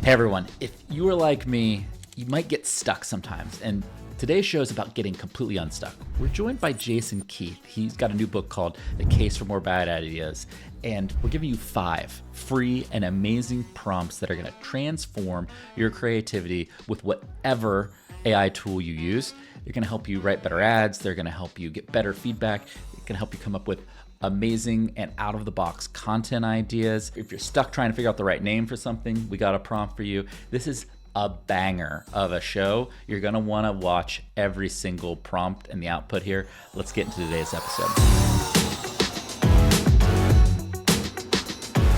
Hey everyone, if you are like me, you might get stuck sometimes, and today's show is about getting completely unstuck. We're joined by Jason Keath. He's got a new book called The Case for More Bad Ideas, and we're giving you 5 free and amazing prompts that are going to transform your creativity with whatever AI tool you use. They're going to help you write better ads. They're going to help you get better feedback. It can help you come up with amazing and out-of-the-box content ideas. If you're stuck trying to figure out the right name for something, we got a prompt for you. This is a banger of a show. You're gonna wanna watch every single prompt and the output here. Let's get into today's episode.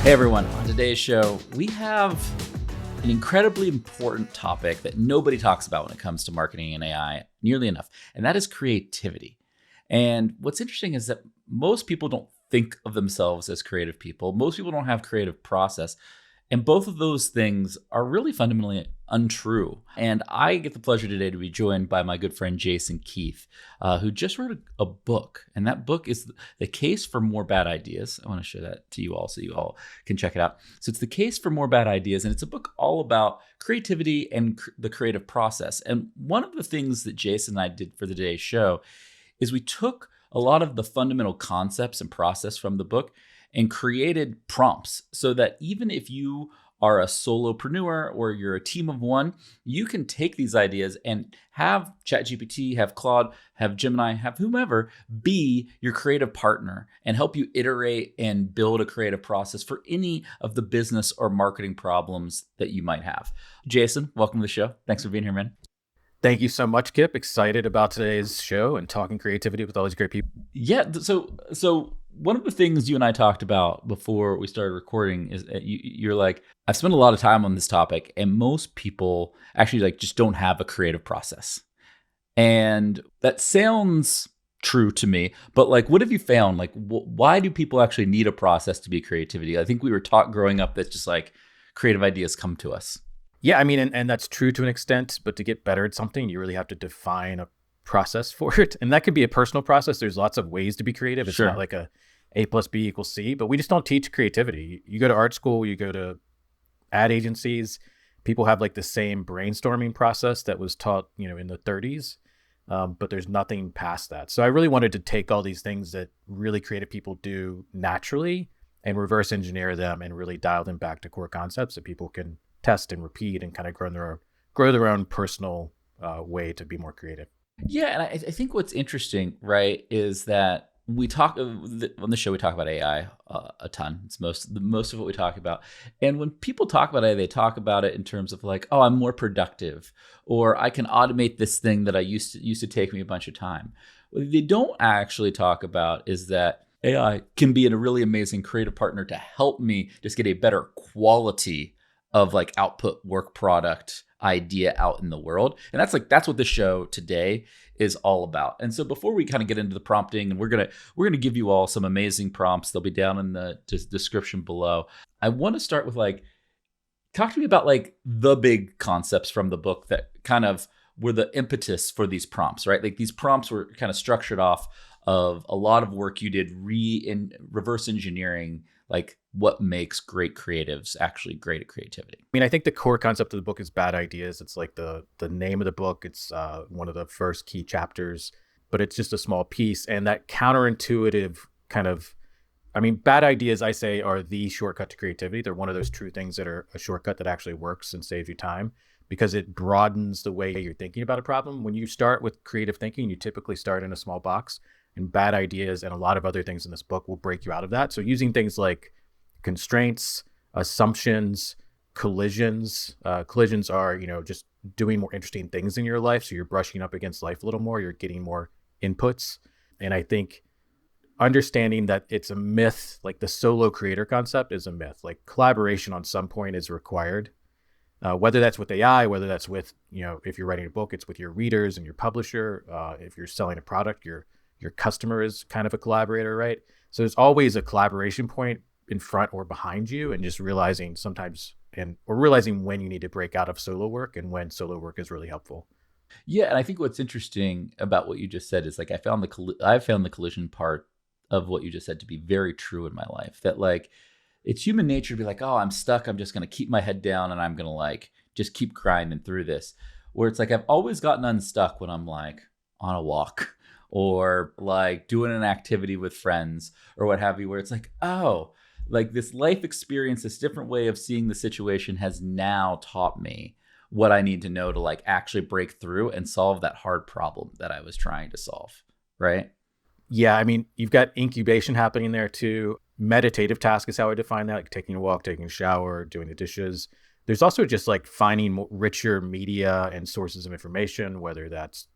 Hey everyone, on today's show, we have an incredibly important topic that nobody talks about when it comes to marketing and AI nearly enough, and that is creativity. And what's interesting is that most people don't think of themselves as creative people. Most people don't have creative process. And both of those things are really fundamentally untrue. And I get the pleasure today to be joined by my good friend Jason Keath, who just wrote a book. And that book is The Case for More Bad Ideas. I want to show that to you all so you all can check it out. So it's The Case for More Bad Ideas. And it's a book all about creativity and the creative process. And one of the things that Jason and I did for today's show is we took a lot of the fundamental concepts and process from the book and created prompts so that even if you are a solopreneur or you're a team of one, you can take these ideas and have ChatGPT, have Claude, have Gemini, have whomever be your creative partner and help you iterate and build a creative process for any of the business or marketing problems that you might have. Jason, welcome to the show. Thanks for being here, man. Thank you so much, Kipp. Excited about today's show and talking creativity with all these great people. Yeah. So one of the things you and I talked about before we started recording is you're like, I've spent a lot of time on this topic, and most people actually just don't have a creative process. And that sounds true to me, but what have you found? Why do people actually need a process to be creativity? I think we were taught growing up that just creative ideas come to us. Yeah, I mean, and that's true to an extent, but to get better at something, you really have to define a process for it. And that could be a personal process. There's lots of ways to be creative. It's not like A plus B equals C, but we just don't teach creativity. You go to art school, you go to ad agencies, people have the same brainstorming process that was taught, in the 30s, but there's nothing past that. So I really wanted to take all these things that really creative people do naturally and reverse engineer them and really dial them back to core concepts that people can test and repeat and kind of grow their own personal way to be more creative. Yeah, and I think what's interesting, right, is that we talk on the show. We talk about AI a ton. It's most of what we talk about. And when people talk about AI, they talk about it in terms of oh, I'm more productive, or I can automate this thing that I used to take me a bunch of time. What they don't actually talk about is that AI can be a really amazing creative partner to help me just get a better quality of output work product idea out in the world. And that's what the show today is all about. And so before we kind of get into the prompting, and we're gonna give you all some amazing prompts, they'll be down in the description below. I want to start with talk to me about the big concepts from the book that kind of were the impetus for these prompts, right? These prompts were kind of structured off of a lot of work you did in reverse engineering what makes great creatives actually great at creativity. I mean, I think the core concept of the book is bad ideas. It's the name of the book. It's one of the first key chapters, but it's just a small piece. And that counterintuitive bad ideas, I say, are the shortcut to creativity. They're one of those true things that are a shortcut that actually works and saves you time because it broadens the way you're thinking about a problem. When you start with creative thinking, you typically start in a small box. And bad ideas and a lot of other things in this book will break you out of that. So using things like constraints, assumptions, collisions. Collisions are, just doing more interesting things in your life. So you're brushing up against life a little more. You're getting more inputs. And I think understanding that it's a myth, the solo creator concept is a myth. Collaboration on some point is required. Whether that's with AI, whether that's with, if you're writing a book, it's with your readers and your publisher. If you're selling a product, your customer is kind of a collaborator, right? So there's always a collaboration point in front or behind you, and just realizing realizing when you need to break out of solo work and when solo work is really helpful. Yeah, and I think what's interesting about what you just said is I found the collision part of what you just said to be very true in my life. That it's human nature to be like, oh, I'm stuck. I'm just going to keep my head down and I'm going to like just keep grinding through this. Where it's like, I've always gotten unstuck when I'm like on a walk or like doing an activity with friends or what have you, where it's like, oh, like this life experience, this different way of seeing the situation has now taught me what I need to know to like actually break through and solve that hard problem that I was trying to solve. Right. Yeah, I mean, you've got incubation happening there too. Meditative task is how I define that, like taking a walk, taking a shower, doing the dishes. There's also just like finding richer media and sources of information, whether that's,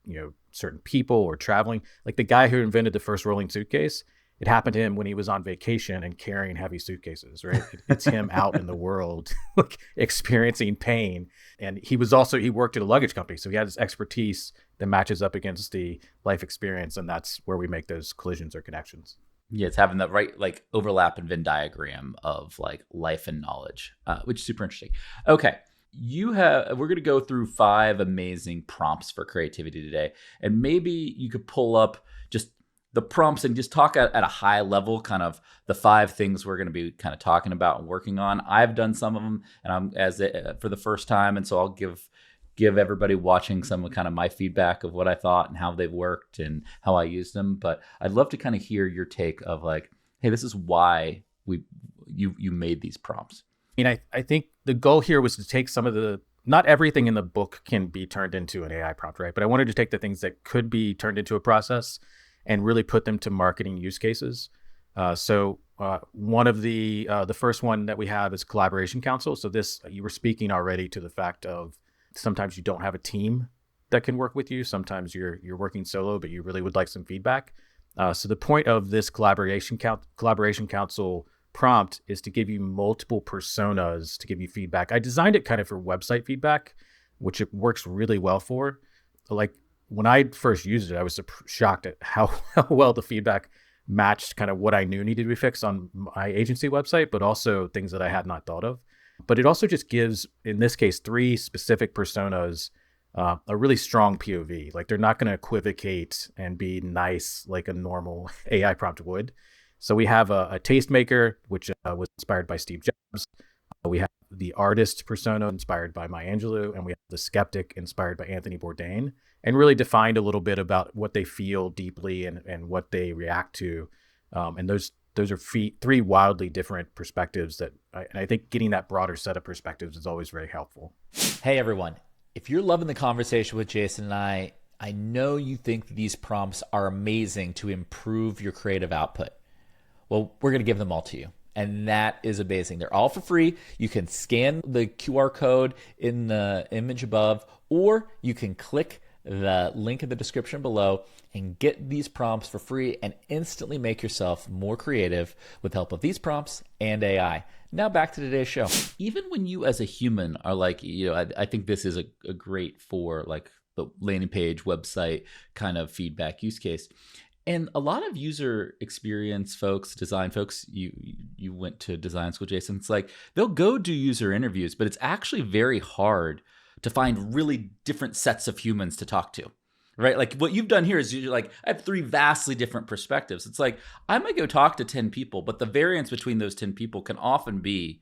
certain people or traveling. Like the guy who invented the first rolling suitcase, it happened to him when he was on vacation and carrying heavy suitcases, right? It's him out in the world, like experiencing pain. And he worked at a luggage company. So he had this expertise that matches up against the life experience. And that's where we make those collisions or connections. Yeah, it's having that right like overlap and Venn diagram of like life and knowledge, which is super interesting. Okay. We're going to go through 5 amazing prompts for creativity today. And maybe you could pull up just the prompts and just talk at a high level, kind of the 5 things we're going to be kind of talking about and working on. I've done some of them and I'm for the first time. And so I'll give everybody watching some of kind of my feedback of what I thought and how they've worked and how I used them. But I'd love to kind of hear your take of like, hey, this is why you made these prompts. I think the goal here was to take not everything in the book can be turned into an AI prompt, right? But I wanted to take the things that could be turned into a process and really put them to marketing use cases. So one of the first one that we have is collaboration council. So this, you were speaking already to the fact of sometimes you don't have a team that can work with you. Sometimes you're working solo, but you really would like some feedback. So the point of this collaboration council prompt is to give you multiple personas to give you feedback. I designed it kind of for website feedback, which it works really well for. Like when I first used it, I was shocked at how well the feedback matched kind of what I knew needed to be fixed on my agency website, but also things that I had not thought of. But it also just gives, in this case, 3 specific personas a really strong POV. Like they're not going to equivocate and be nice like a normal AI prompt would. So we have a tastemaker, which was inspired by Steve Jobs. We have the artist persona inspired by Maya Angelou, and we have the skeptic inspired by Anthony Bourdain, and really defined a little bit about what they feel deeply and what they react to. And those are 3 wildly different perspectives and I think getting that broader set of perspectives is always very helpful. Hey everyone, if you're loving the conversation with Jason and I know you think these prompts are amazing to improve your creative output. Well, we're going to give them all to you. And that is amazing. They're all for free. You can scan the QR code in the image above, or you can click the link in the description below and get these prompts for free and instantly make yourself more creative with the help of these prompts and AI. Now back to today's show. Even when you as a human are like, I think this is a great for like the landing page, website kind of feedback use case. And a lot of user experience folks, design folks, you went to design school, Jason, it's like they'll go do user interviews, but it's actually very hard to find really different sets of humans to talk to, right? Like what you've done here is you're like, I have 3 vastly different perspectives. It's like, I might go talk to 10 people, but the variance between those 10 people can often be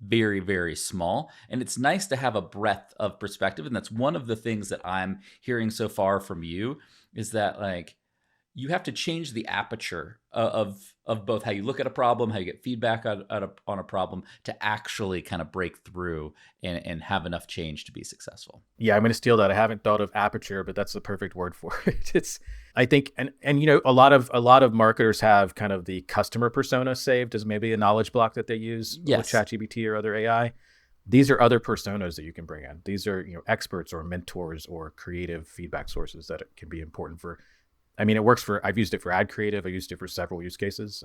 very, very small. And it's nice to have a breadth of perspective. And that's one of the things that I'm hearing so far from you is that like, you have to change the aperture of both how you look at a problem, how you get feedback on a problem to actually kind of break through and have enough change to be successful. Yeah, I'm going to steal that. I haven't thought of aperture, but that's the perfect word for it. I think, and a lot of marketers have kind of the customer persona saved as maybe a knowledge block that they use with ChatGPT or other AI. These are other personas that you can bring in. These are experts or mentors or creative feedback sources that can be important for. I mean, it works for, I've used it for ad creative. I used it for several use cases.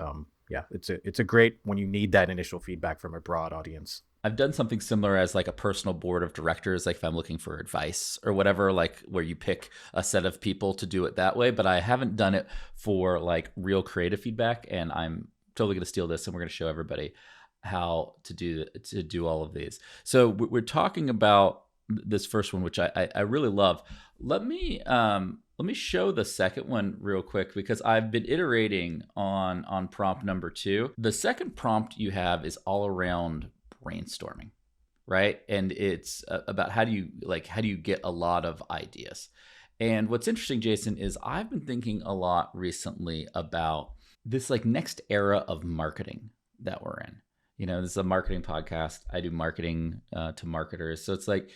It's a great when you need that initial feedback from a broad audience. I've done something similar as like a personal board of directors, like if I'm looking for advice or whatever, like where you pick a set of people to do it that way. But I haven't done it for like real creative feedback. And I'm totally going to steal this and we're going to show everybody how to do all of these. So we're talking about this first one, which I really love. Let me let me show the second one real quick because I've been iterating on prompt number 2. The second prompt you have is all around brainstorming, right? And it's about how do you get a lot of ideas. And what's interesting, Jason, is I've been thinking a lot recently about this like next era of marketing that we're in. This is a marketing podcast. I do marketing to marketers. So it's like,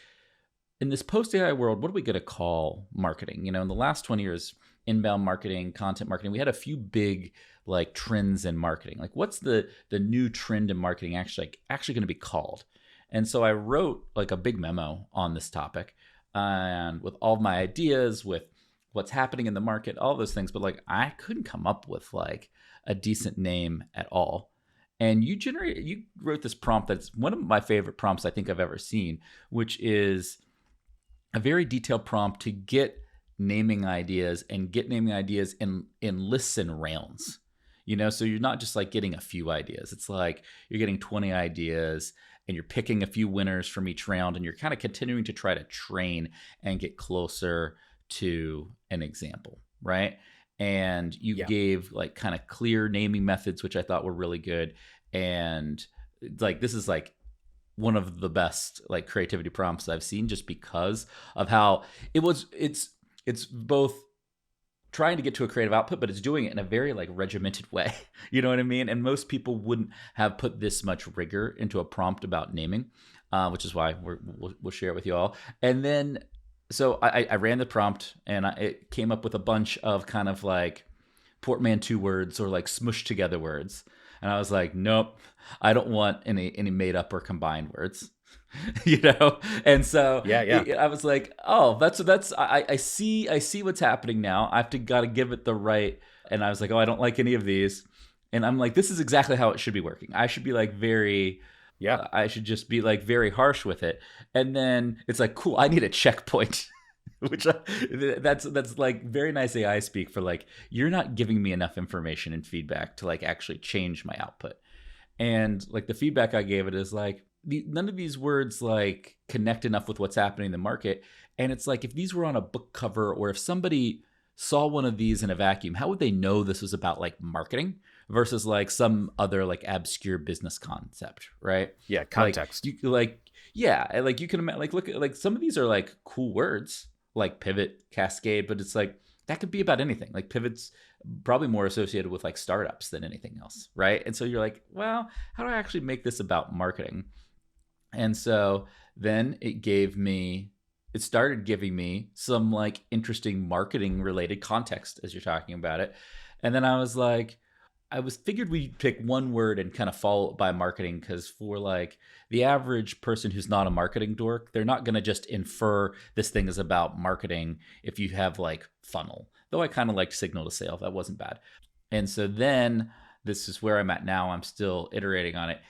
in this post-AI world, what are we going to call marketing? In the last 20 years, inbound marketing, content marketing, we had a few big like trends in marketing. Like what's the new trend in marketing actually going to be called? And so I wrote like a big memo on this topic and with all of my ideas, with what's happening in the market, all those things. But like I couldn't come up with like a decent name at all. And you wrote this prompt that's one of my favorite prompts I think I've ever seen, which is a very detailed prompt to get naming ideas and get naming ideas in lists and rounds. So you're not just like getting a few ideas. It's like you're getting 20 ideas and you're picking a few winners from each round and you're kind of continuing to try to train and get closer to an example, right? And you gave like kind of clear naming methods, which I thought were really good. And like this is like one of the best like creativity prompts I've seen just because of how it's both trying to get to a creative output, but it's doing it in a very like regimented way. You know what I mean? And most people wouldn't have put this much rigor into a prompt about naming, which is why we'll share it with you all. And then, so I ran the prompt and it came up with a bunch of kind of like portmanteau words or like smushed together words. And I was like, nope, I don't want any made up or combined words, And so I was like, oh, I see what's happening now. Got to give it the right. And I was like, oh, I don't like any of these. And I'm like, this is exactly how it should be working. I should be like I should just be like very harsh with it. And then it's like, cool, I need a checkpoint. That's like very nice AI speak for like, you're not giving me enough information and feedback to like actually change my output. And like the feedback I gave it is like, none of these words like connect enough with what's happening in the market. And it's like, if these were on a book cover or if somebody saw one of these in a vacuum, how would they know this was about like marketing versus like some other like obscure business concept, right? Yeah, context. You can imagine, like look at like some of these are like cool words like pivot, cascade, but it's like that could be about anything. Like pivot's probably more associated with like startups than anything else, right? And so you're like, well, how do I actually make this about marketing? And so then it started giving me some like interesting marketing related context as you're talking about it. And then I was like, figured we'd pick one word and kind of follow it by marketing, because for like the average person who's not a marketing dork, they're not going to just infer this thing is about marketing if you have like funnel. Though I kind of liked signal to sale. That wasn't bad. And so then this is where I'm at now. I'm still iterating on it.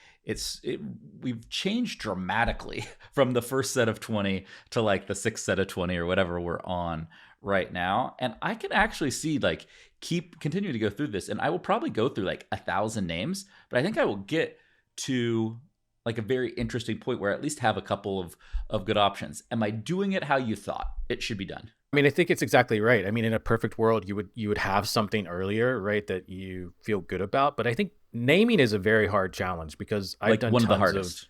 We've changed dramatically from the first set of 20 to like the sixth set of 20 or whatever we're on right now. And I can actually see like continue to go through this, and I will probably go through like 1,000 names, but I think I will get to like a very interesting point where I at least have a couple of good options. Am I doing it how you thought it should be done? I mean, I think it's exactly right. I mean, in a perfect world, you would have something earlier, right, that you feel good about. But I think naming is a very hard challenge because I've done one of the tons hardest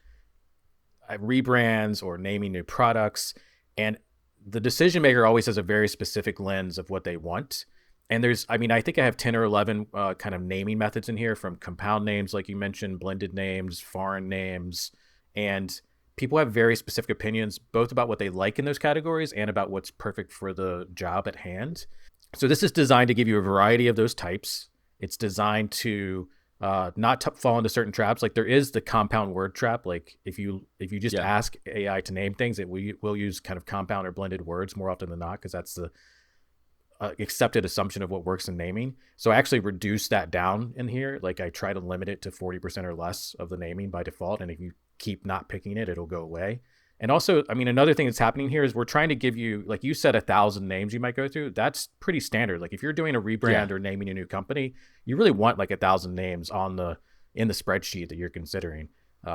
of rebrands or naming new products, and the decision maker always has a very specific lens of what they want. And I think I have 10 or 11 kind of naming methods in here, from compound names, like you mentioned, blended names, foreign names, and people have very specific opinions, both about what they like in those categories and about what's perfect for the job at hand. So this is designed to give you a variety of those types. It's designed to not fall into certain traps. Like there is the compound word trap. Like if you just ask AI to name things, it will use kind of compound or blended words more often than not, because that's the accepted assumption of what works in naming. So I actually reduce that down in here. Like I try to limit it to 40% or less of the naming by default. And if you keep not picking it, it'll go away. And also, I mean, another thing that's happening here is we're trying to give you, like you said, 1,000 names you might go through. That's pretty standard. Like if you're doing a rebrand or naming a new company, you really want like 1,000 names in the spreadsheet that you're considering,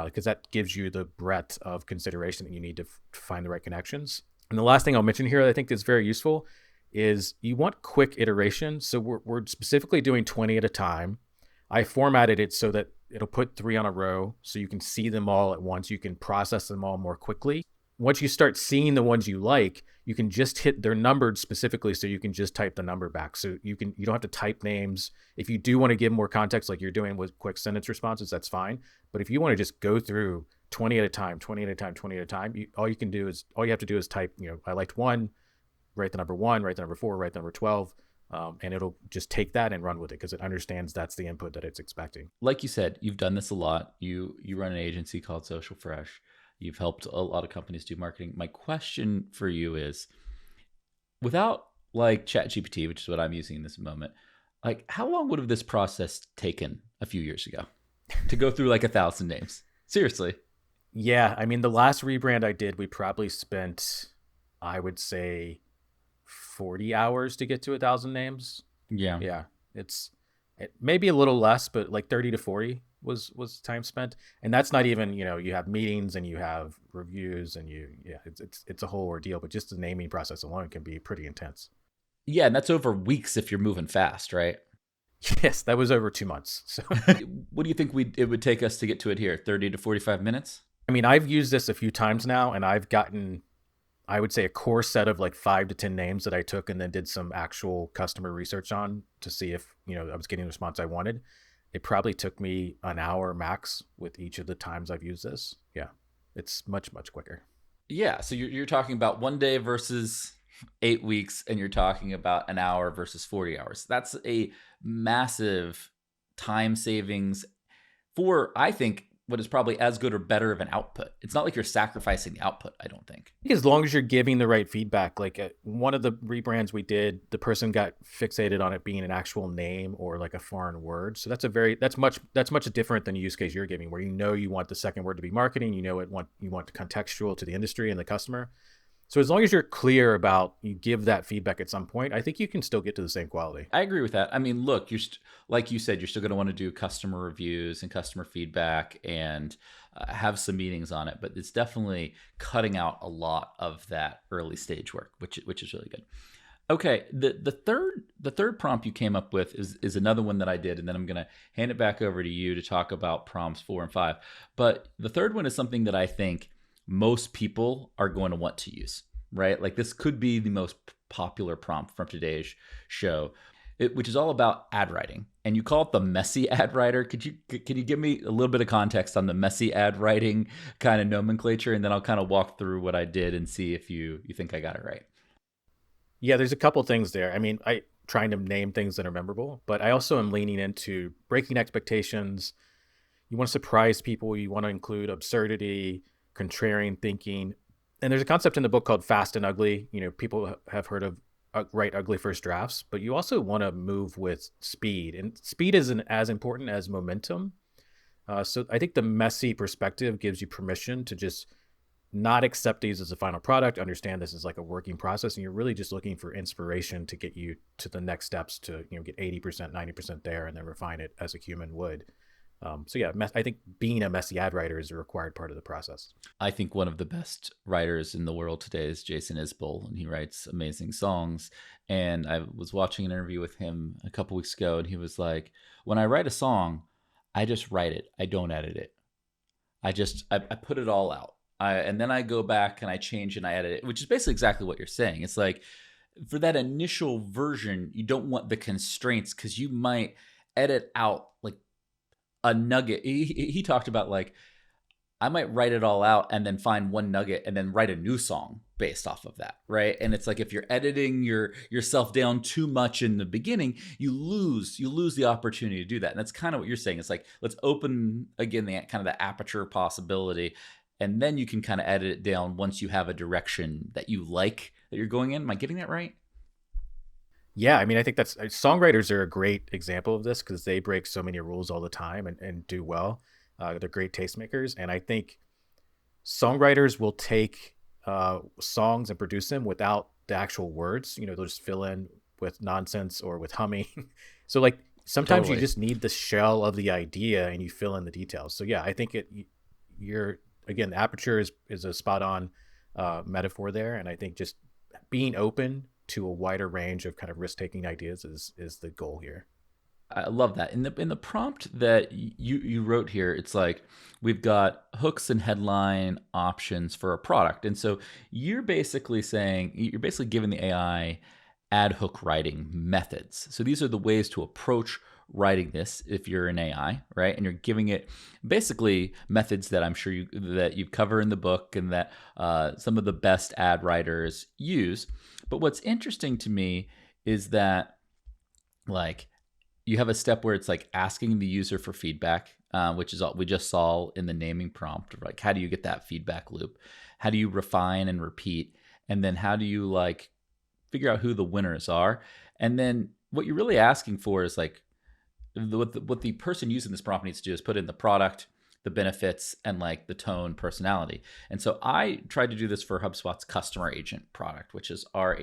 because that gives you the breadth of consideration that you need to find the right connections. And the last thing I'll mention here that I think is very useful is you want quick iteration. So we're specifically doing 20 at a time. I formatted it so that it'll put 3 on a row so you can see them all at once. You can process them all more quickly. Once you start seeing the ones you like, you can just they're numbered specifically, so you can just type the number back. So you don't have to type names. If you do want to give more context, like you're doing with quick sentence responses, that's fine. But if you want to just go through 20 at a time, 20 at a time, 20 at a time, all you have to do is type, I liked 1, write the number 1, write the number 4, write the number 12. And it'll just take that and run with it because it understands that's the input that it's expecting. Like you said, you've done this a lot. You run an agency called Social Fresh. You've helped a lot of companies do marketing. My question for you is, without like ChatGPT, which is what I'm using in this moment, like how long would have this process taken a few years ago to go through like 1,000 names? Seriously. Yeah. I mean, the last rebrand I did, we probably spent, I would say, 40 hours to get to 1,000 names. Yeah. It may be a little less, but like 30 to 40 was time spent. And that's not even, you have meetings and you have reviews and it's a whole ordeal, but just the naming process alone can be pretty intense. Yeah. And that's over weeks if you're moving fast, right? Yes. That was over 2 months. So what do you think it would take us to get to it here? 30 to 45 minutes? I mean, I've used this a few times now and I've gotten, I would say, a core set of like 5 to 10 names that I took and then did some actual customer research on to see if, I was getting the response I wanted. It probably took me an hour max with each of the times I've used this. Yeah. It's much, much quicker. Yeah. So you're talking about 1 day versus 8 weeks, and you're talking about an hour versus 40 hours. That's a massive time savings for, I think, what is probably as good or better of an output. It's not like you're sacrificing the output, I don't think. As long as you're giving the right feedback, like one of the rebrands we did, the person got fixated on it being an actual name or like a foreign word. So that's much different than the use case you're giving, where you want the second word to be marketing, you want contextual to the industry and the customer. So as long as you're clear about, you give that feedback at some point, I think you can still get to the same quality. I agree with that. I mean, look, like you said, you're still going to want to do customer reviews and customer feedback and have some meetings on it, but it's definitely cutting out a lot of that early stage work, which is really good. Okay, the third prompt you came up with is another one that I did, and then I'm going to hand it back over to you to talk about prompts 4 and 5. But the third one is something that I think most people are going to want to use, right? Like this could be the most popular prompt from today's show, which is all about ad writing. And you call it the messy ad writer. Can you give me a little bit of context on the messy ad writing kind of nomenclature? And then I'll kind of walk through what I did and see if you think I got it right. Yeah, there's a couple things there. I mean, trying to name things that are memorable, but I also am leaning into breaking expectations. You want to surprise people. You want to include absurdity, contrarian thinking. And there's a concept in the book called fast and ugly. People have heard of write ugly first drafts, but you also want to move with speed, and speed isn't as important as momentum. So I think the messy perspective gives you permission to just not accept these as a final product, understand this is like a working process, and you're really just looking for inspiration to get you to the next steps to, get 80%, 90% there, and then refine it as a human would. So yeah, I think being a messy ad writer is a required part of the process. I think one of the best writers in the world today is Jason Isbell, and he writes amazing songs. And I was watching an interview with him a couple weeks ago, and he was like, when I write a song, I just write it. I don't edit it. I put it all out. And then I go back and I change and I edit it, which is basically exactly what you're saying. It's like for that initial version, you don't want the constraints because you might edit out like a nugget. He talked about like, I might write it all out and then find one nugget and then write a new song based off of that, right? And it's like if you're editing yourself down too much in the beginning, you lose the opportunity to do that. And that's kind of what you're saying. It's like, let's open again the kind of the aperture possibility, and then you can kind of edit it down once you have a direction that you like that you're going in. Am I getting that right? Yeah, I mean, I think songwriters are a great example of this because they break so many rules all the time and do well. They're great tastemakers. And I think songwriters will take songs and produce them without the actual words. They'll just fill in with nonsense or with humming. So like sometimes you just need the shell of the idea and you fill in the details. So yeah, I think the aperture is a spot on metaphor there. And I think just being open to a wider range of kind of risk-taking ideas is the goal here. I love that. In the prompt that you wrote here, it's like we've got hooks and headline options for a product. And so you're basically giving the AI ad hoc writing methods. So these are the ways to approach writing this if you're an AI, right? And you're giving it basically methods that I'm sure that you cover in the book and that some of the best ad writers use. But what's interesting to me is that like you have a step where it's like asking the user for feedback, which is what we just saw in the naming prompt. Like, how do you get that feedback loop? How do you refine and repeat? And then how do you like figure out who the winners are? And then what you're really asking for is like what the person using this prompt needs to do is put in the product, the benefits, and like the tone, personality. And so I tried to do this for HubSpot's customer agent product, which is our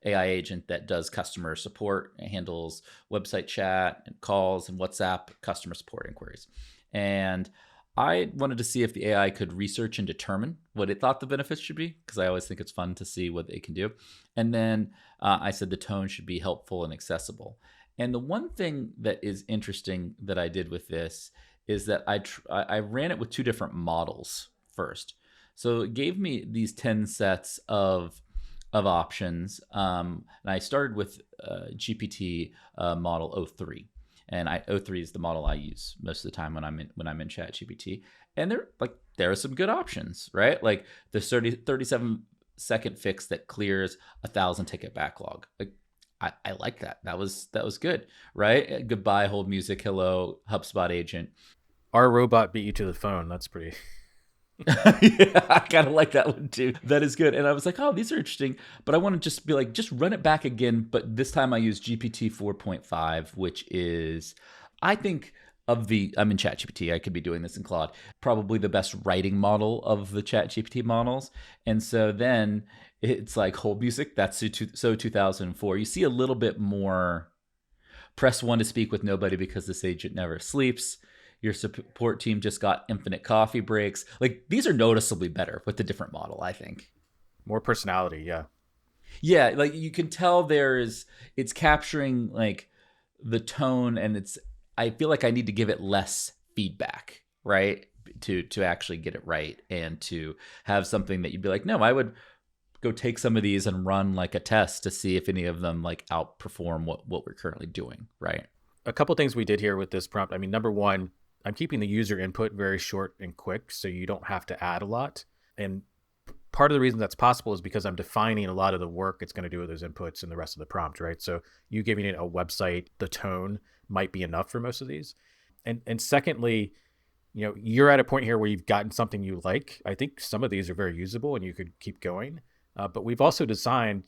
AI agent that does customer support, handles website chat and calls and WhatsApp customer support inquiries. And I wanted to see if the AI could research and determine what it thought the benefits should be, because I always think it's fun to see what they can do. And then I said the tone should be helpful and accessible. And the one thing that is interesting that I did with this is that I ran it with two different models first. So it gave me these 10 sets of options. And I started with GPT model O3. And O3 is the model I use most of the time when I'm in ChatGPT. And there are some good options, right? Like the 37-second fix that clears 1,000 ticket backlog. Like I like that. That was good, right? Goodbye, hold music, hello, HubSpot agent. Our robot beat you to the phone. That's pretty. Yeah, I kind of like that one too. That is good. And I was like, oh, these are interesting. But I want to just be like, just run it back again. But this time I use GPT 4.5, which is, I think, I'm in ChatGPT. I could be doing this in Claude. Probably the best writing model of the ChatGPT models. And so then it's like hold music. That's so 2004. You see a little bit more. Press 1 to speak with nobody because this agent never sleeps. Your support team just got infinite coffee breaks. Like these are noticeably better with the different model, I think. More personality, yeah. Yeah, like you can tell it's capturing like the tone, and I feel like I need to give it less feedback, right? To actually get it right and to have something that you'd be like, no, I would go take some of these and run like a test to see if any of them like outperform what we're currently doing, right? A couple things we did here with this prompt. I mean, number one, I'm keeping the user input very short and quick, so you don't have to add a lot. And part of the reason that's possible is because I'm defining a lot of the work it's going to do with those inputs and the rest of the prompt, right? So you giving it a website, the tone might be enough for most of these. And secondly, you're at a point here where you've gotten something you like. I think some of these are very usable and you could keep going. But we've also designed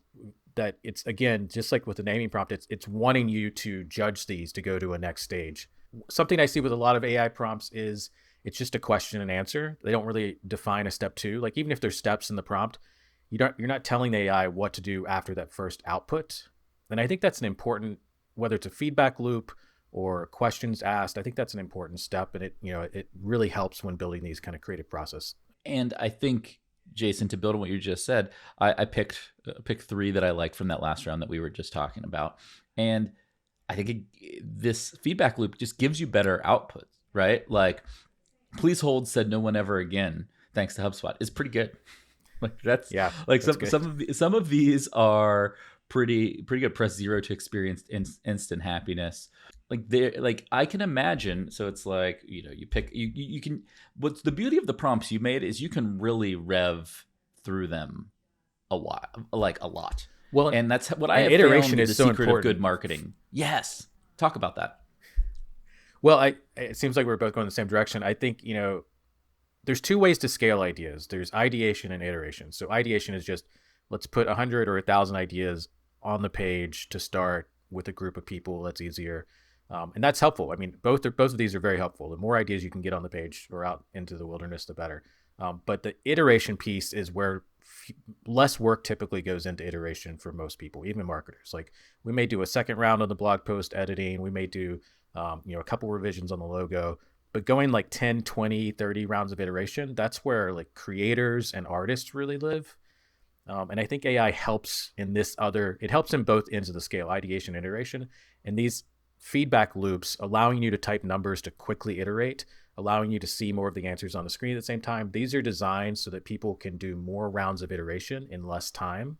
that it's, again, just like with the naming prompt, it's wanting you to judge these to go to a next stage. Something I see with a lot of AI prompts is it's just a question and answer. They don't really define a step 2. Like even if there's steps in the prompt, you're not telling the AI what to do after that first output. And I think that's an important, whether it's a feedback loop or questions asked, I think that's an important step. And it really helps when building these kind of creative process. And I think, Jason, to build on what you just said, I picked 3 that I liked from that last round that we were just talking about. And I think this feedback loop just gives you better outputs, right? Like, please hold, said no one ever again, thanks to HubSpot, is pretty good. Like that's some of these are pretty good. Press 0 to experience instant happiness. Like I can imagine. So it's like you pick you can. What's the beauty of the prompts you made is you can really rev through them a lot. Well, and that's what I have iteration found is the so secret important. of good marketing. Yes, talk about that. Well, it seems like we're both going the same direction. I think there's 2 ways to scale ideas. There's ideation and iteration. So ideation is just let's put 100 or 1,000 ideas on the page to start with a group of people. That's easier, and that's helpful. I mean, both of these are very helpful. The more ideas you can get on the page or out into the wilderness, the better. But the iteration piece is where less work typically goes into iteration for most people, even marketers. Like we may do a second round on the blog post editing. We may do a couple revisions on the logo, but going like 10, 20, 30 rounds of iteration, that's where like creators and artists really live. And I think AI helps in it helps in both ends of the scale, ideation and iteration. And these feedback loops, allowing you to type numbers to quickly iterate, allowing you to see more of the answers on the screen at the same time. These are designed so that people can do more rounds of iteration in less time,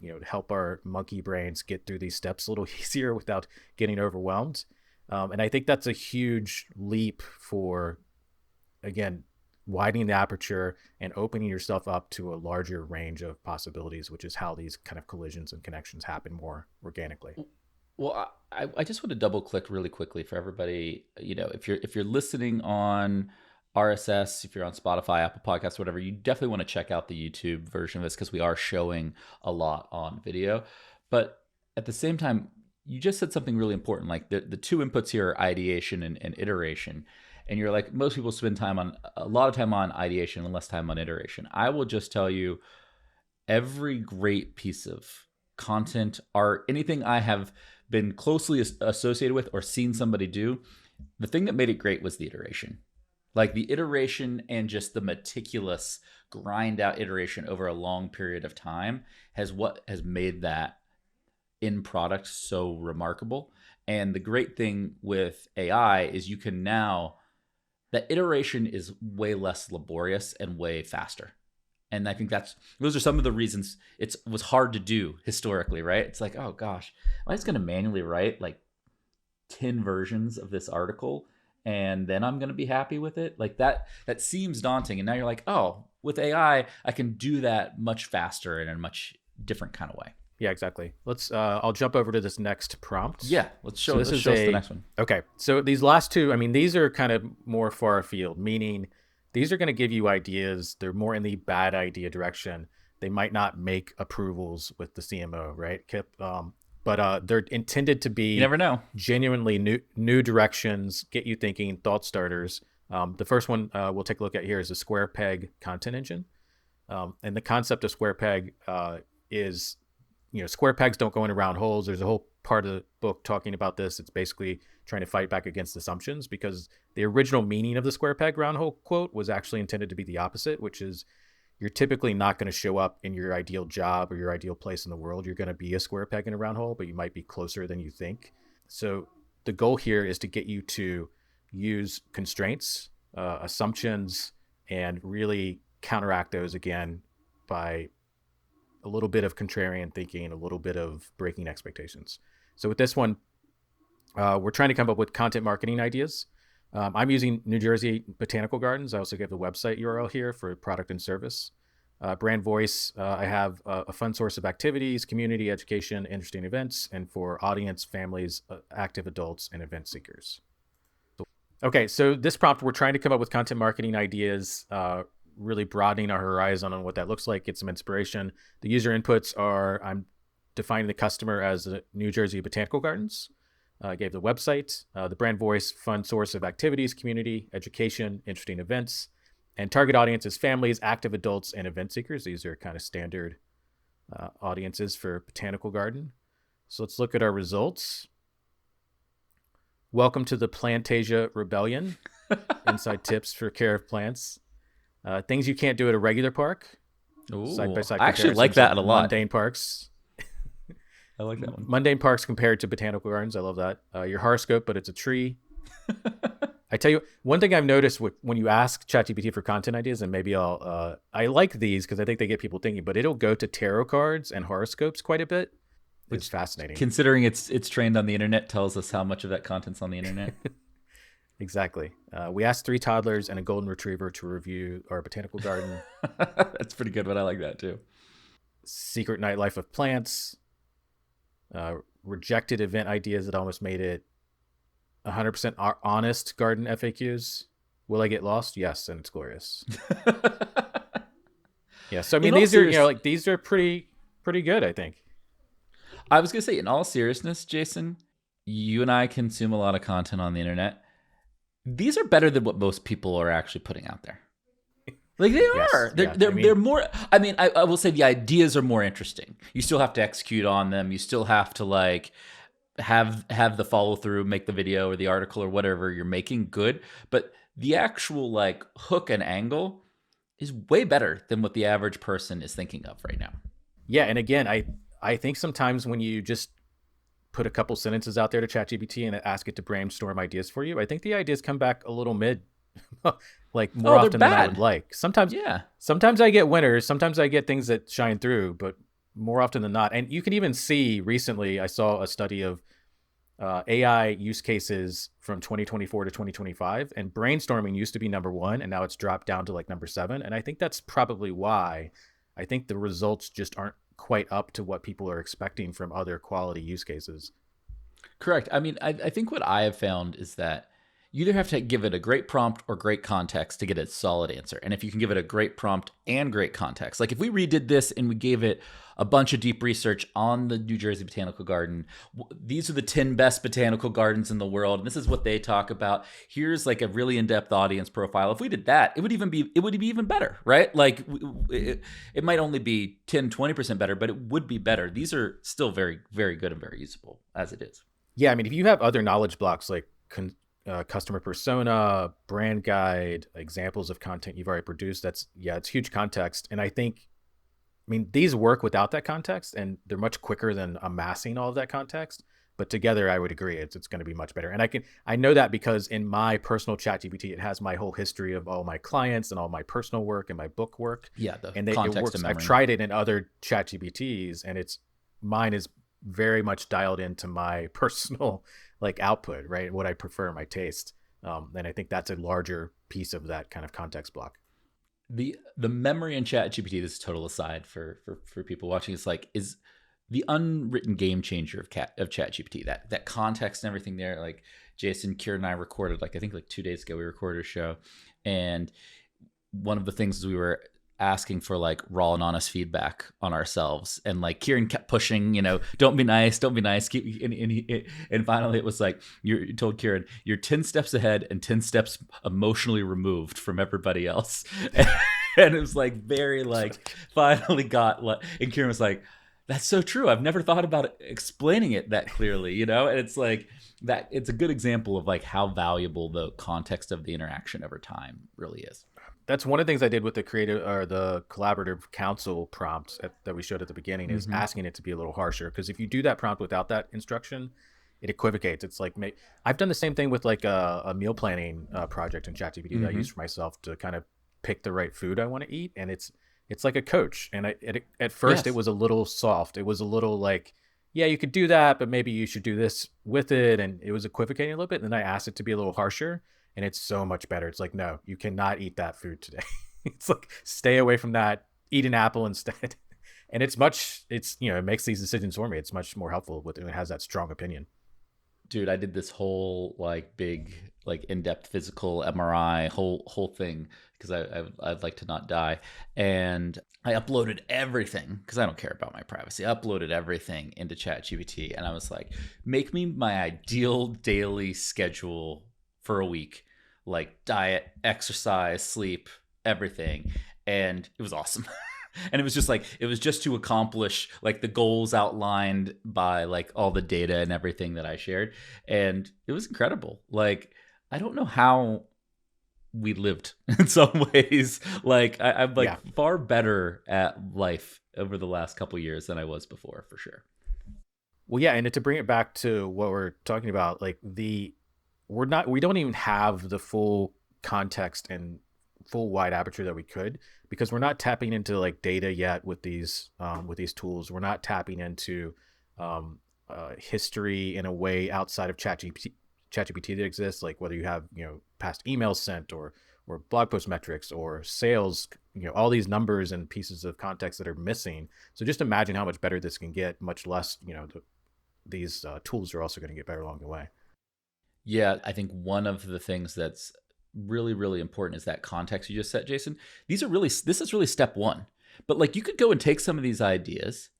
to help our monkey brains get through these steps a little easier without getting overwhelmed. And I think that's a huge leap for, again, widening the aperture and opening yourself up to a larger range of possibilities, which is how these kind of collisions and connections happen more organically. Well, I just want to double click really quickly for everybody. If you're listening on RSS, if you're on Spotify, Apple Podcasts, whatever, you definitely want to check out the YouTube version of this because we are showing a lot on video. But at the same time, you just said something really important. Like the two inputs here are ideation and iteration. And you're like, most people spend a lot of time on ideation and less time on iteration. I will just tell you, every great piece of content, art, anything I have been closely associated with or seen somebody do, the thing that made it great was the iteration. Like the iteration and just the meticulous grind out iteration over a long period of time has made that end product so remarkable. And the great thing with AI is you can now, that iteration is way less laborious and way faster. And I think those are some of the reasons it was hard to do historically, right? It's like, oh gosh, I'm just going to manually write like 10 versions of this article and then I'm going to be happy with it. Like that seems daunting. And now you're like, oh, with AI, I can do that much faster and in a much different kind of way. Yeah, exactly. I'll jump over to this next prompt. Yeah, let's show us the next one. Okay, so these last two, these are kind of more far afield, meaning these are going to give you ideas. They're more in the bad idea direction. They might not make approvals with the CMO, right, Kipp? But they're intended to be, you never know, genuinely new directions, get you thinking, thought starters. The first one we'll take a look at here is the Square Peg content engine. And the concept of Square Peg is, square pegs don't go into round holes. There's a whole part of the book talking about this. It's basically trying to fight back against assumptions, because the original meaning of the square peg round hole quote was actually intended to be the opposite, which is you're typically not going to show up in your ideal job or your ideal place in the world. You're going to be a square peg in a round hole, but you might be closer than you think. So the goal here is to get you to use constraints, assumptions, and really counteract those again by a little bit of contrarian thinking, a little bit of breaking expectations. So with this one, we're trying to come up with content marketing ideas. I'm using New Jersey Botanical Gardens. I also give the website URL here for product and service. Brand voice, I have a fun source of activities, community, education, interesting events, and for audience, families, active adults, and event seekers. Okay, so this prompt, we're trying to come up with content marketing ideas, really broadening our horizon on what that looks like, get some inspiration. The user inputs are, I'm defining the customer as the New Jersey Botanical Gardens. I gave the website, the brand voice, fun source of activities, community, education, interesting events, and target audience is families, active adults, and event seekers. These are kind of standard audiences for Botanical Garden. So let's look at our results. Welcome to the Plantasia Rebellion. Inside tips for care of plants. Things you can't do at a regular park. Side-by-side I actually like that a lot. Mundane parks. I like that one. Mundane parks compared to botanical gardens. I love that. Your horoscope, but it's a tree. I tell you, one thing I've noticed when you ask ChatGPT for content ideas, and maybe I like these because I think they get people thinking, but it'll go to tarot cards and horoscopes quite a bit. Which is fascinating. Considering it's trained on the internet, tells us how much of that content's on the internet. Exactly. We asked 3 toddlers and a golden retriever to review our botanical garden. That's pretty good, but I like that too. Secret nightlife of plants. Rejected event ideas that almost made it 100% honest garden FAQs. Will I get lost? Yes, and it's glorious. Yeah, so these are pretty good, I think. I was gonna say, in all seriousness, Jason, you and I consume a lot of content on the internet. These are better than what most people are actually putting out there. Like they are. They're more. I will say the ideas are more interesting. You still have to execute on them. You still have to have the follow through, make the video or the article or whatever you're making good. But the actual hook and angle is way better than what the average person is thinking of right now. Yeah, and again, I think sometimes when you just put a couple sentences out there to ChatGPT and ask it to brainstorm ideas for you, I think the ideas come back a little mid, like more often than I would like. Sometimes I get winners, sometimes I get things that shine through, but more often than not. And you can even see recently, I saw a study of AI use cases from 2024 to 2025, and brainstorming used to be number 1, and now it's dropped down to like number 7. And I think that's probably why I think the results just aren't quite up to what people are expecting from other quality use cases. Correct. I mean, I think what I have found is that you either have to give it a great prompt or great context to get a solid answer. And if you can give it a great prompt and great context, like if we redid this and we gave it a bunch of deep research on the New Jersey Botanical Garden, these are the 10 best botanical gardens in the world, and this is what they talk about. Here's like a really in-depth audience profile. If we did that, it would be even better, right? Like it might only be 10, 20% better, but it would be better. These are still very, very good and very usable as it is. Yeah, I mean, if you have other knowledge blocks like customer persona, brand guide, examples of content you've already produced, it's huge context. And I mean, these work without that context, and they're much quicker than amassing all of that context. But together, I would agree, it's going to be much better. And I know that because in my personal ChatGPT, it has my whole history of all my clients and all my personal work and my book work. Yeah, it works. I've tried it in other ChatGPTs, and mine is very much dialed into my personal like output, right? What I prefer, my taste. And I think that's a larger piece of that kind of context block. The memory in ChatGPT, this is total aside for people watching, is the unwritten game changer of ChatGPT. That context and everything there. Like Jason, Kieran, and I recorded, I think 2 days ago, we recorded a show, and one of the things is we were asking for raw and honest feedback on ourselves, and Kieran kept pushing, don't be nice, and finally it was you told Kieran, you're 10 steps ahead and 10 steps emotionally removed from everybody else. And it was very finally got and Kieran was like, that's so true, I've never thought about explaining it that clearly, and it's that it's a good example of how valuable the context of the interaction over time really is. That's one of the things I did with the creative or the collaborative counsel prompt that we showed at the beginning, is asking it to be a little harsher. Because if you do that prompt without that instruction, it equivocates. It's I've done the same thing with a meal planning project in ChatGPT that I use for myself to kind of pick the right food I want to eat. And it's like a coach. And at first it was a little soft. It was a little yeah, you could do that, but maybe you should do this with it. And it was equivocating a little bit. And then I asked it to be a little harsher. And it's so much better. It's no, you cannot eat that food today. It's stay away from that, eat an apple instead. And it makes these decisions for me. It's much more helpful when it has that strong opinion. Dude, I did this whole big, in-depth physical MRI, whole thing, because I'd like to not die. And I uploaded everything, because I don't care about my privacy. I uploaded everything into ChatGPT. And I was make me my ideal daily schedule for a week, diet, exercise, sleep, everything. And it was awesome. And it was just to accomplish the goals outlined by all the data and everything that I shared. And it was incredible. I don't know how we lived in some ways. I'm far better at life over the last couple of years than I was before, for sure. Well, yeah. And to bring it back to what we're talking about, we don't even have the full context and full wide aperture that we could, because we're not tapping into data yet with these tools. We're not tapping into history in a way outside of ChatGPT that exists, whether you have past emails sent or blog post metrics or sales, all these numbers and pieces of context that are missing. So just imagine how much better this can get, much less these tools are also going to get better along the way. Yeah, I think one of the things that's really, really important is that context you just set, Jason. This is really step one. But you could go and take some of these ideas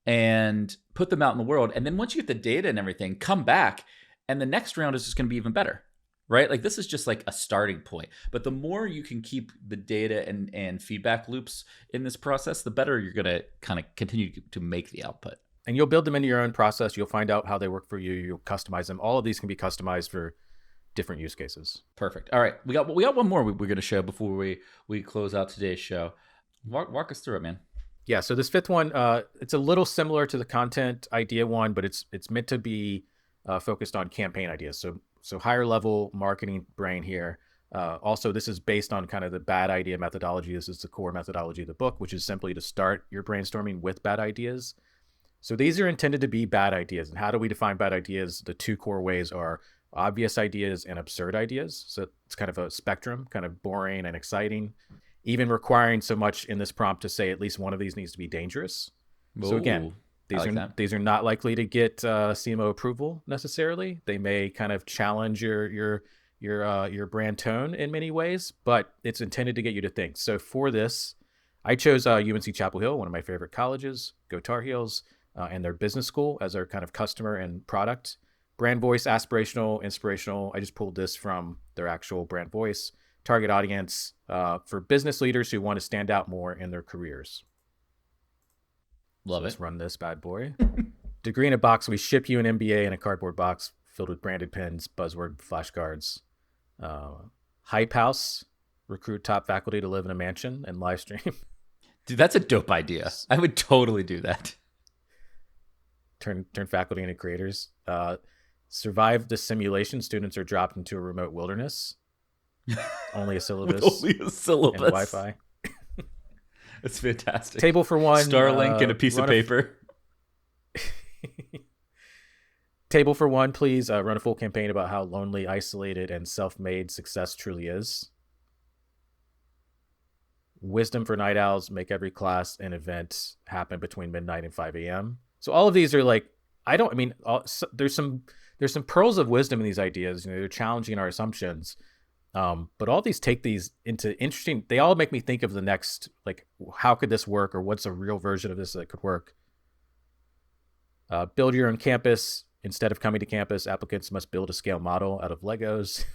and put them out in the world. And then once you get the data and everything, come back, and the next round is just going to be even better, right? This is just a starting point. But the more you can keep the data and feedback loops in this process, the better you're going to kind of continue to make the output. And you'll build them into your own process. You'll find out how they work for you. You'll customize them. All of these can be customized for different use cases. Perfect. All right, we got one more we're going to show before we close out today's show. Walk us through it, man. Yeah, so this fifth one, it's a little similar to the content idea one, but it's meant to be focused on campaign ideas. So higher level marketing brain here. Also, this is based on kind of the bad idea methodology. This is the core methodology of the book, which is simply to start your brainstorming with bad ideas. So these are intended to be bad ideas. And how do we define bad ideas? The two core ways are obvious ideas and absurd ideas. So it's kind of a spectrum, kind of boring and exciting, even requiring so much in this prompt to say at least one of these needs to be dangerous. Ooh, so again, these are not likely to get CMO approval necessarily. They may kind of challenge your brand tone in many ways, but it's intended to get you to think. So for this, I chose UNC Chapel Hill, one of my favorite colleges, go Tar Heels, and their business school as their kind of customer and product. Brand voice, aspirational, inspirational. I just pulled this from their actual brand voice. Target audience for business leaders who want to stand out more in their careers. Love it. Let's run this bad boy. Degree in a box. We ship you an MBA in a cardboard box filled with branded pens, buzzword flashcards. Hype House. Recruit top faculty to live in a mansion and live stream. Dude, that's a dope idea. I would totally do that. Turn faculty into creators. Survive the simulation. Students are dropped into a remote wilderness. Only a syllabus. Only a syllabus. And Wi-Fi. That's fantastic. Table for one. Starlink and a piece of paper. Table for one, please. Run a full campaign about how lonely, isolated, and self-made success truly is. Wisdom for night owls. Make every class and event happen between midnight and 5 a.m. So all of these are like, there's some pearls of wisdom in these ideas. They're challenging our assumptions. But all these take these into interesting, they all make me think of the next, like, how could this work, or what's a real version of this that could work? Build your own campus. Instead of coming to campus, applicants must build a scale model out of Legos.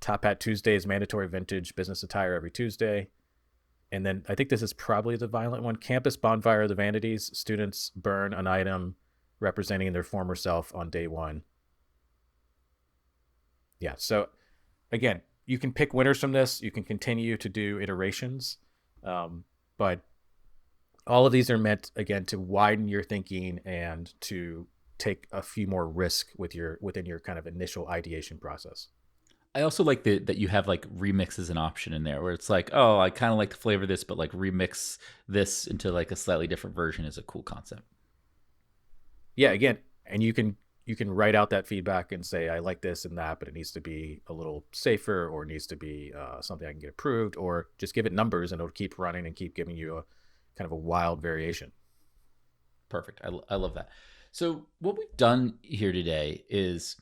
Top Hat Tuesdays, mandatory vintage business attire every Tuesday. And then I think this is probably the violent one. Campus bonfire of the vanities. Students burn an item representing their former self on day one. Yeah, so again, you can pick winners from this. You can continue to do iterations. But all of these are meant, again, to widen your thinking and to take a few more risk within your kind of initial ideation process. I also like that you have like remix as an option in there, where it's like, oh, I kind of like to flavor this, but like remix this into like a slightly different version is a cool concept. Yeah, again, and you can write out that feedback and say, I like this and that, but it needs to be a little safer, or it needs to be something I can get approved, or just give it numbers and it'll keep running and keep giving you a kind of a wild variation. Perfect. I love that. So what we've done here today is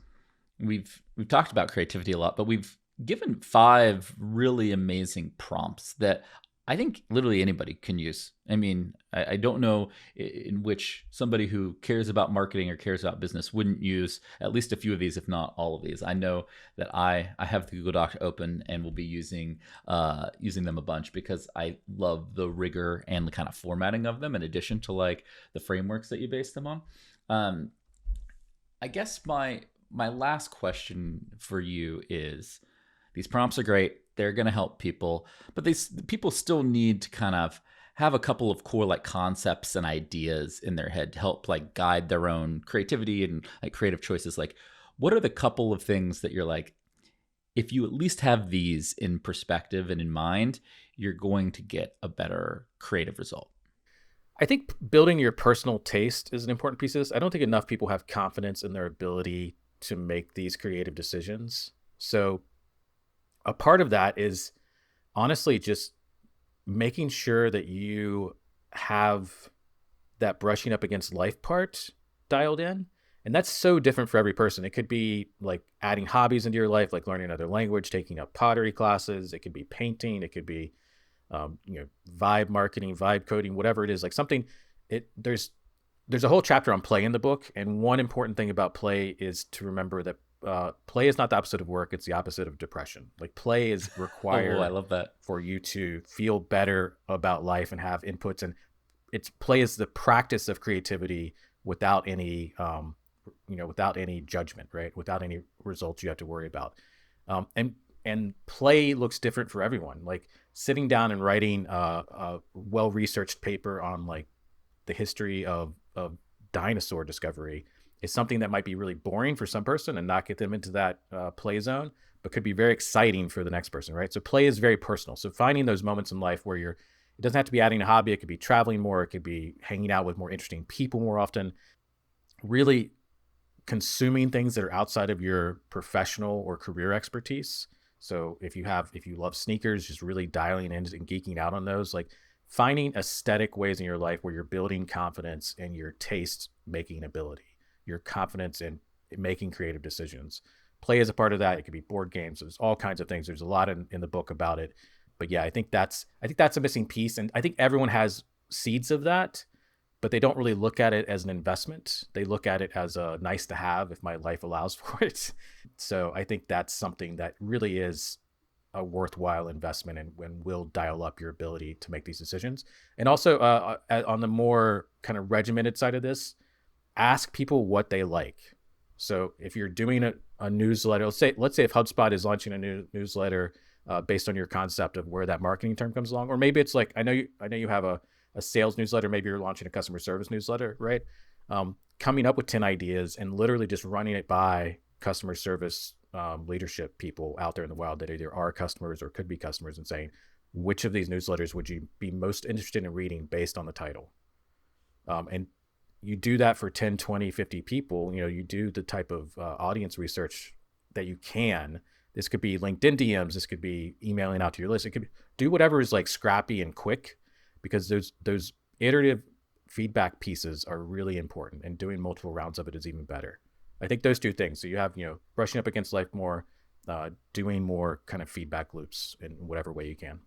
we've talked about creativity a lot, but we've given 5 really amazing prompts that I think literally anybody can use. I mean, I don't know in which somebody who cares about marketing or cares about business wouldn't use at least a few of these, if not all of these. I know that I have the Google Doc open and will be using them a bunch because I love the rigor and the kind of formatting of them, in addition to like the frameworks that you base them on. I guess my last question for you is, these prompts are great. They're going to help people, but people still need to kind of have a couple of core like concepts and ideas in their head to help like guide their own creativity and like creative choices. Like, what are the couple of things that you're like, if you at least have these in perspective and in mind, you're going to get a better creative result? I think building your personal taste is an important piece of this. I don't think enough people have confidence in their ability to make these creative decisions. So a part of that is honestly just making sure that you have that brushing up against life part dialed in. And that's so different for every person. It could be like adding hobbies into your life, like learning another language, taking up pottery classes. It could be painting. It could be, vibe marketing, vibe coding, whatever it is, like something. There's a whole chapter on play in the book. And one important thing about play is to remember that play is not the opposite of work. It's the opposite of depression. Like play is required I love that. For you to feel better about life and have inputs. And play is the practice of creativity without any without any judgment, right? Without any results you have to worry about. And play looks different for everyone. Like sitting down and writing a well-researched paper on like the history of dinosaur discovery is something that might be really boring for some person and not get them into that play zone, but could be very exciting for the next person, right? So play is very personal. So finding those moments in life where it doesn't have to be adding a hobby. It could be traveling more. It could be hanging out with more interesting people more often. Really consuming things that are outside of your professional or career expertise. So if you love sneakers, just really dialing in and geeking out on those, like finding aesthetic ways in your life where you're building confidence in your taste making ability, your confidence in making creative decisions. Play is a part of that. It could be board games. There's all kinds of things. There's a lot in the book about it. But yeah, I think that's a missing piece. And I think everyone has seeds of that, but they don't really look at it as an investment. They look at it as a nice to have if my life allows for it. So I think that's something that really is a worthwhile investment and will dial up your ability to make these decisions. And also on the more kind of regimented side of this, ask people what they like. So if you're doing a newsletter, let's say if HubSpot is launching a new newsletter based on your concept of where that marketing term comes along, or maybe it's like, I know you have a sales newsletter, maybe you're launching a customer service newsletter, right? Coming up with 10 ideas and literally just running it by customer service leadership people out there in the wild that either are customers or could be customers, and saying, which of these newsletters would you be most interested in reading based on the title? And you do that for 10, 20, 50 people, you do the type of audience research that you can. This could be LinkedIn DMs. This could be emailing out to your list. It could do whatever is like scrappy and quick, because those iterative feedback pieces are really important, and doing multiple rounds of it is even better. I think those two things. So you have, brushing up against life more, doing more kind of feedback loops in whatever way you can.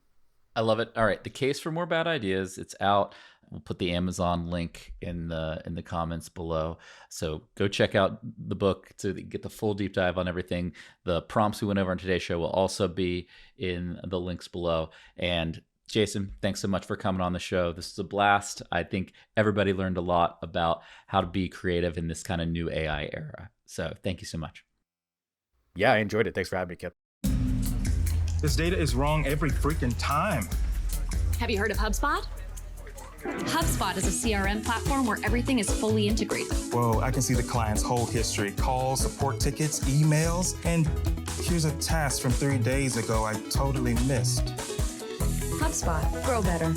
I love it. All right, The Case for More Bad Ideas. It's out. We'll put the Amazon link in the comments below. So go check out the book to get the full deep dive on everything. The prompts we went over on today's show will also be in the links below. And Jason, thanks so much for coming on the show. This is a blast. I think everybody learned a lot about how to be creative in this kind of new AI era. So thank you so much. Yeah, I enjoyed it. Thanks for having me, Kipp. This data is wrong every freaking time. Have you heard of HubSpot? HubSpot is a CRM platform where everything is fully integrated. Whoa, I can see the client's whole history, calls, support tickets, emails, and here's a task from 3 days ago I totally missed. HubSpot. Grow better.